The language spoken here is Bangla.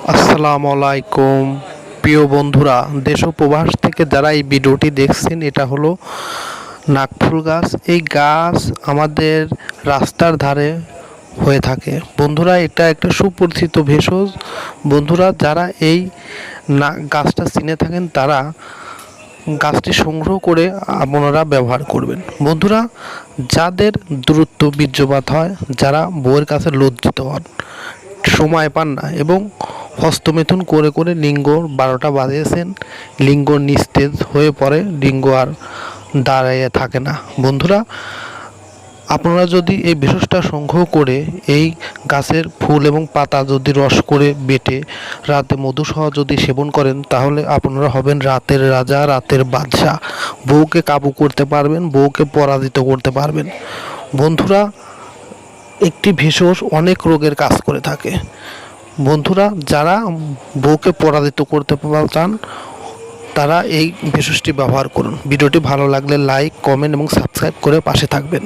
আসসালামু আলাইকুম প্রিয় বন্ধুরা, দেশ ও প্রবাস থেকে যারা এই ভিডিওটি দেখছেন, এটা হলো নাকফুল গাছ। এই গাছ আমাদের রাস্তার ধারে হয়ে থাকে। বন্ধুরা, এটা একটা সুপরিচিত ভেষজ। বন্ধুরা, যারা এই গাছটা চিনে থাকেন তারা গাছটি সংগ্রহ করে আপনারা ব্যবহার করবেন। বন্ধুরা, যাদের দ্রুত বীর্যপাত হয়, যারা বউয়ের কাছে লজ্জিত হন, সময় পান না এবং হস্তমিথুন করে করে লিঙ্গ 12টা বাজিয়েছেন, লিঙ্গ নিস্তেজ হয়ে পড়ে, লিঙ্গ আর দাঁড়িয়ে থাকে না। বন্ধুরা, আপনারা যদি এই ভেষজটা সংগ্রহ করে এই গাছের ফুল এবং পাতা যদি রস করে বেটে রাতে মধুসহ যদি সেবন করেন, তাহলে আপনারা হবেন রাতের রাজা, রাতের বাদশা। বউকে কাবু করতে পারবেন, বউকে পরাজিত করতে পারবেন। বন্ধুরা, একটি ভেষজ অনেক রোগের কাজ করে থাকে। বন্ধুরা, যারা বউকে পরাজিত করতে চান তারা এই ভেষজটি ব্যবহার করুন। ভিডিওটি ভালো লাগলে লাইক, কমেন্ট এবং সাবস্ক্রাইব করে পাশে থাকবেন।